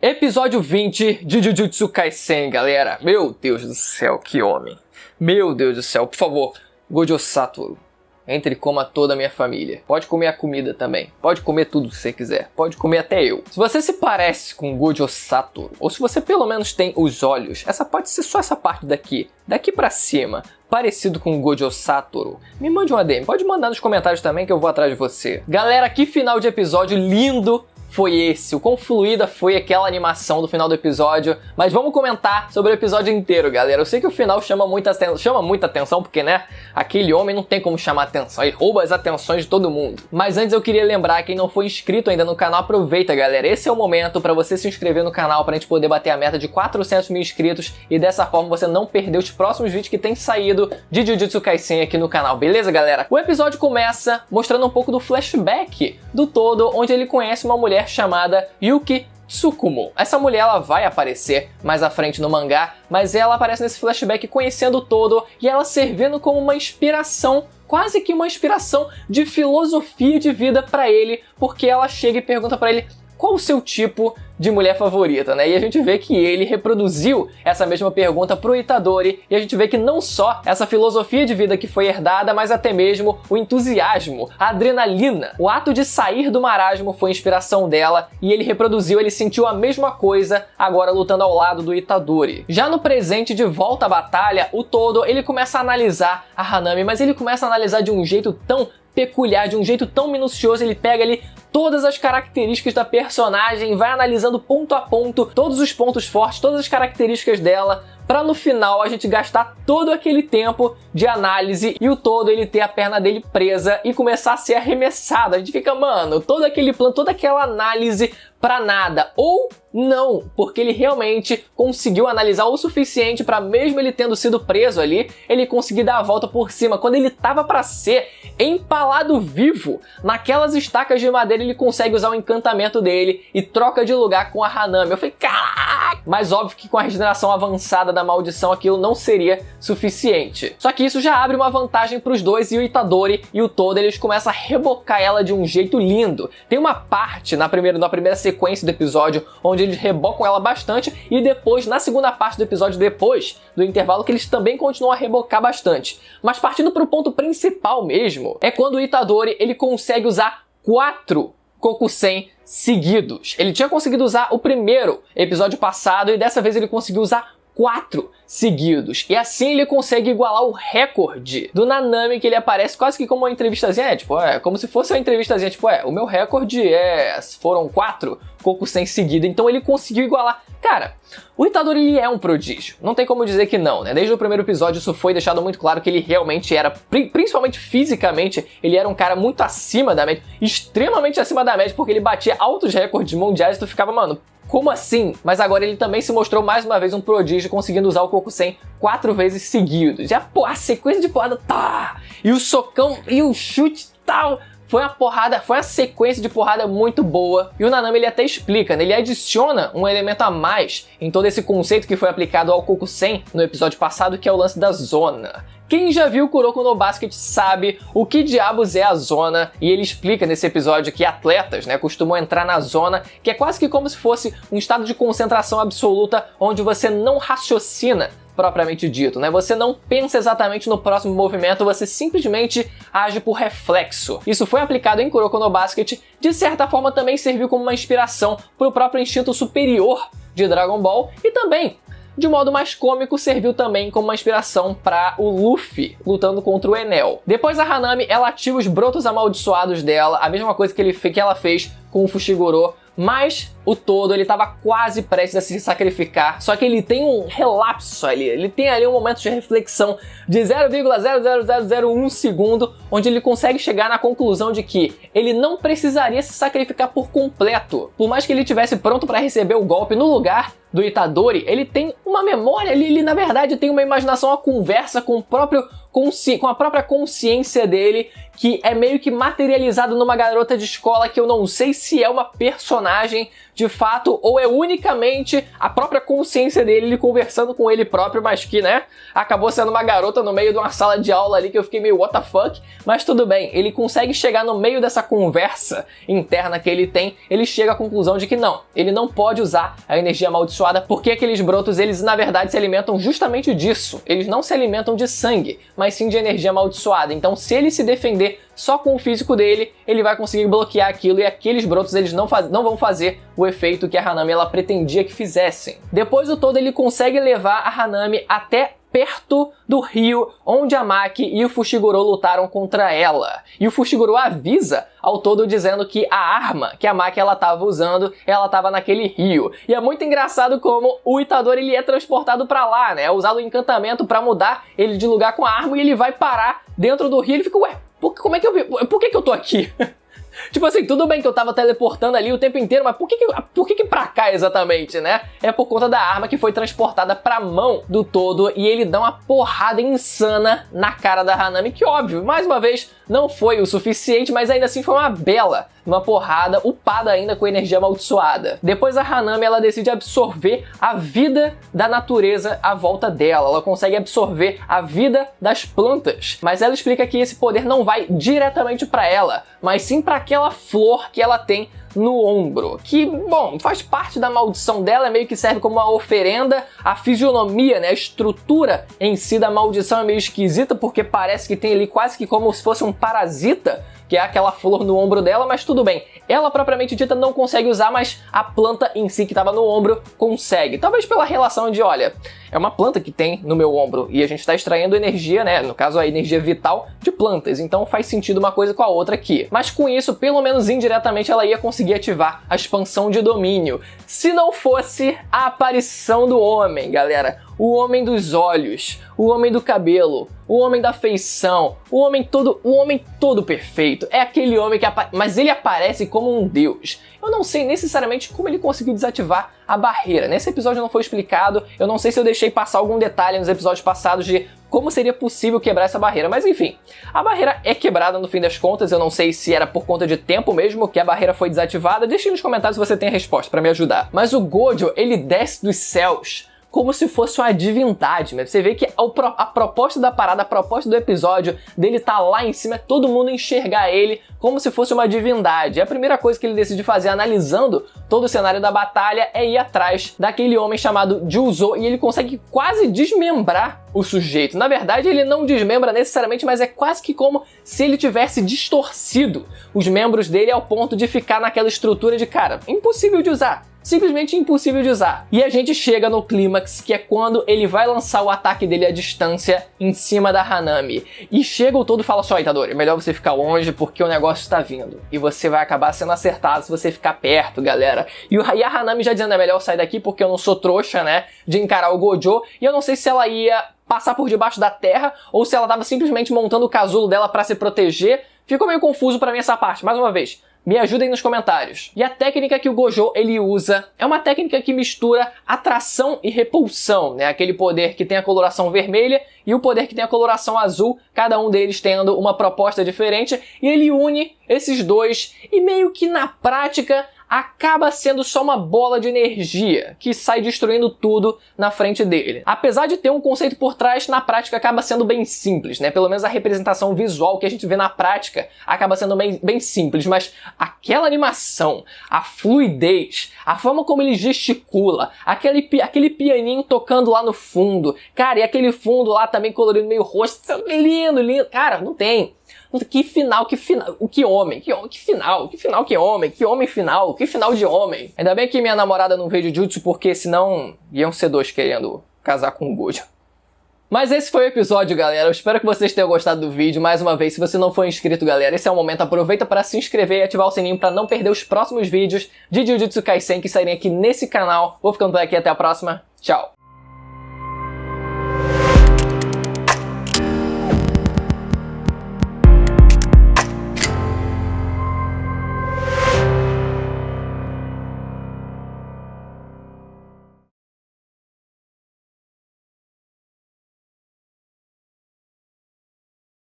Episódio 20 de Jujutsu Kaisen, galera. Meu Deus do céu, que homem. Meu Deus do céu, por favor, Gojo Satoru, entre e coma toda a minha família. Pode comer a comida também. Pode comer tudo que você quiser. Pode comer até eu. Se você se parece com Gojo Satoru, ou se você pelo menos tem os olhos, essa pode ser só essa parte daqui pra cima, parecido com Gojo Satoru, me mande um ADM. Pode mandar nos comentários também que eu vou atrás de você. Galera, que final de episódio lindo foi esse, o quão fluida foi aquela animação do final do episódio, mas vamos comentar sobre o episódio inteiro, galera. Eu sei que o final chama muita atenção, porque, né, aquele homem não tem como chamar atenção, ele rouba as atenções de todo mundo. Mas antes eu queria lembrar, quem não foi inscrito ainda no canal, aproveita, galera, esse é o momento para você se inscrever no canal, pra gente poder bater a meta de 400 mil inscritos, e dessa forma você não perder os próximos vídeos que tem saído de Jujutsu Kaisen aqui no canal, beleza, galera? O episódio começa mostrando um pouco do flashback do Todo, onde ele conhece uma mulher chamada Yuki Tsukumo. Essa mulher ela vai aparecer mais à frente no mangá, mas ela aparece nesse flashback conhecendo o Todo e ela servindo como uma inspiração, quase que uma inspiração de filosofia de vida pra ele, porque ela chega e pergunta pra ele qual o seu tipo de mulher favorita, né? E a gente vê que ele reproduziu essa mesma pergunta pro Itadori, e a gente vê que não só essa filosofia de vida que foi herdada, mas até mesmo o entusiasmo, a adrenalina, o ato de sair do marasmo foi inspiração dela, e ele reproduziu, ele sentiu a mesma coisa agora lutando ao lado do Itadori. Já no presente, de volta à batalha, o Todo, ele começa a analisar a Hanami, mas ele começa a analisar de um jeito tão peculiar, de um jeito tão minucioso. Ele pega ali todas as características da personagem, vai analisando ponto a ponto todos os pontos fortes, todas as características dela, pra no final a gente gastar todo aquele tempo de análise e o Todo ele ter a perna dele presa e começar a ser arremessado. A gente fica, mano, todo aquele plano, toda aquela análise pra nada. Ou não, porque ele realmente conseguiu analisar o suficiente pra, mesmo ele tendo sido preso ali, ele conseguir dar a volta por cima. Quando ele tava pra ser empalado vivo naquelas estacas de madeira, ele consegue usar o encantamento dele e troca de lugar com a Hanami. Eu falei, caraca! Mas óbvio que com a regeneração avançada da maldição aquilo não seria suficiente. Só que isso já abre uma vantagem pros dois, e o Itadori e o Todo eles começam a rebocar ela de um jeito lindo. Tem uma parte na primeira sequência do episódio onde eles rebocam ela bastante, e depois, na segunda parte do episódio, depois do intervalo, que eles também continuam a rebocar bastante. Mas partindo pro ponto principal mesmo, é quando o Itadori ele consegue usar 4 Kokusen seguidos. Ele tinha conseguido usar o primeiro episódio passado e dessa vez ele conseguiu usar 4 seguidos. E assim ele consegue igualar o recorde do Nanami, que ele aparece quase que como uma entrevistazinha, como se fosse uma entrevistazinha, o meu recorde foram 4 Kokusen seguidos. Então ele conseguiu igualar. Cara, o Itadori ele é um prodígio, não tem como dizer que não, né? Desde o primeiro episódio isso foi deixado muito claro que ele realmente era, principalmente fisicamente, ele era um cara muito acima da média, extremamente acima da média, porque ele batia altos recordes mundiais e tu ficava, mano, como assim? Mas agora ele também se mostrou mais uma vez um prodígio, conseguindo usar o Kokusen 4 vezes seguidos. Já, pô, a sequência de porrada, tá! E o socão, e o chute, tal! Foi uma sequência de porrada muito boa. E o Nanami ele até explica, né? Ele adiciona um elemento a mais em todo esse conceito que foi aplicado ao Kokusen no episódio passado, que é o lance da zona. Quem já viu Kuroko no Basket sabe o que diabos é a zona, e ele explica nesse episódio que atletas, né, costumam entrar na zona, que é quase que como se fosse um estado de concentração absoluta, onde você não raciocina propriamente dito, né? Você não pensa exatamente no próximo movimento, você simplesmente age por reflexo. Isso foi aplicado em Kuroko no Basket, de certa forma também serviu como uma inspiração para o próprio instinto superior de Dragon Ball, e também, de modo mais cômico, serviu também como uma inspiração para o Luffy lutando contra o Enel. Depois a Hanami, ela ativa os brotos amaldiçoados dela, a mesma coisa que ela fez com o Fushiguro, mas o Todo ele estava quase prestes a se sacrificar, só que ele tem um relapso ali, ele tem ali um momento de reflexão de 0,00001 segundo, onde ele consegue chegar na conclusão de que ele não precisaria se sacrificar por completo. Por mais que ele estivesse pronto para receber o golpe no lugar do Itadori, ele tem uma memória, ele na verdade tem uma imaginação, uma conversa com o próprio com a própria consciência dele, que é meio que materializado numa garota de escola que eu não sei se é uma personagem de fato ou é unicamente a própria consciência dele, ele conversando com ele próprio, mas que, né, acabou sendo uma garota no meio de uma sala de aula ali que eu fiquei meio what the fuck, mas tudo bem, ele consegue chegar no meio dessa conversa interna que ele tem, ele chega à conclusão de que não, ele não pode usar a energia amaldiçoada porque aqueles brotos, eles na verdade se alimentam justamente disso, eles não se alimentam de sangue, mas sim de energia amaldiçoada, então se ele se defender só com o físico dele, ele vai conseguir bloquear aquilo e aqueles brotos eles não vão fazer o efeito que a Hanami ela pretendia que fizessem. Depois do todo, ele consegue levar a Hanami até perto do rio onde a Maki e o Fushiguro lutaram contra ela. E o Fushiguro avisa ao todo dizendo que a arma que a Maki ela estava usando, ela estava naquele rio. E é muito engraçado como o Itadori ele é transportado para lá, né? É usado o encantamento para mudar ele de lugar com a arma e ele vai parar dentro do rio. Ele fica, ué, como é que eu vi? Por que eu tô aqui? Tipo assim, tudo bem que eu tava teleportando ali o tempo inteiro, mas por que pra cá exatamente, né? É por conta da arma que foi transportada pra mão do todo e ele dá uma porrada insana na cara da Hanami, que óbvio, mais uma vez, não foi o suficiente, mas ainda assim foi uma porrada upada ainda com energia amaldiçoada. Depois a Hanami, ela decide absorver a vida da natureza à volta dela, ela consegue absorver a vida das plantas, mas ela explica que esse poder não vai diretamente pra ela, mas sim pra aquela flor que ela tem no ombro, que, bom, faz parte da maldição dela, meio que serve como uma oferenda. A fisionomia, né, a estrutura em si da maldição é meio esquisita, porque parece que tem ali quase que como se fosse um parasita, que é aquela flor no ombro dela, mas tudo bem. Ela, propriamente dita, não consegue usar, mas a planta em si que estava no ombro consegue. Talvez pela relação de, olha, é uma planta que tem no meu ombro e a gente está extraindo energia, né, no caso a energia vital de plantas, então faz sentido uma coisa com a outra aqui. Mas com isso, pelo menos indiretamente, ela ia conseguir ativar a expansão de domínio. Se não fosse a aparição do homem, galera. O homem dos olhos, o homem do cabelo, o homem da feição, o homem todo perfeito. É aquele homem que mas ele aparece como um deus. Eu não sei necessariamente como ele conseguiu desativar a barreira. Nesse episódio não foi explicado, eu não sei se eu deixei passar algum detalhe nos episódios passados de como seria possível quebrar essa barreira, mas enfim, a barreira é quebrada no fim das contas, eu não sei se era por conta de tempo mesmo que a barreira foi desativada, deixe nos comentários se você tem a resposta pra me ajudar. Mas o Gojo, ele desce dos céus como se fosse uma divindade, né? Você vê que a proposta da parada, a proposta do episódio dele tá lá em cima, é todo mundo enxergar ele como se fosse uma divindade. E a primeira coisa que ele decide fazer, analisando todo o cenário da batalha, é ir atrás daquele homem chamado Juzo, e ele consegue quase desmembrar o sujeito. Na verdade, ele não desmembra necessariamente, mas é quase que como se ele tivesse distorcido os membros dele ao ponto de ficar naquela estrutura de, cara, impossível de usar. Simplesmente impossível de usar. E a gente chega no clímax, que é quando ele vai lançar o ataque dele à distância em cima da Hanami. E chega o todo e fala só, Itadori, é melhor você ficar longe porque o negócio está vindo. E você vai acabar sendo acertado se você ficar perto, galera. E a Hanami já dizendo, é melhor eu sair daqui porque eu não sou trouxa, né, de encarar o Gojo. E eu não sei se ela ia passar por debaixo da terra ou se ela tava simplesmente montando o casulo dela para se proteger. Ficou meio confuso para mim essa parte, mais uma vez. Me ajudem nos comentários. E a técnica que o Gojo ele usa é uma técnica que mistura atração e repulsão, né? Aquele poder que tem a coloração vermelha e o poder que tem a coloração azul, cada um deles tendo uma proposta diferente, e ele une esses dois e meio que na prática acaba sendo só uma bola de energia que sai destruindo tudo na frente dele. Apesar de ter um conceito por trás, na prática acaba sendo bem simples, né? Pelo menos a representação visual que a gente vê na prática acaba sendo bem simples, mas aquela animação, a fluidez, a forma como ele gesticula, aquele pianinho tocando lá no fundo, cara, e aquele fundo lá também colorido meio roxo, lindo, lindo, cara, não tem. Que final, que homem, que final de homem. Ainda bem que minha namorada não veio de Jutsu, porque senão iam ser dois querendo casar com o Gojo. Mas esse foi o episódio, galera. Eu espero que vocês tenham gostado do vídeo. Mais uma vez, se você não for inscrito, galera, esse é o momento. Aproveita para se inscrever e ativar o sininho para não perder os próximos vídeos de Jujutsu Kaisen que saírem aqui nesse canal. Vou ficando por aqui, até a próxima. Tchau!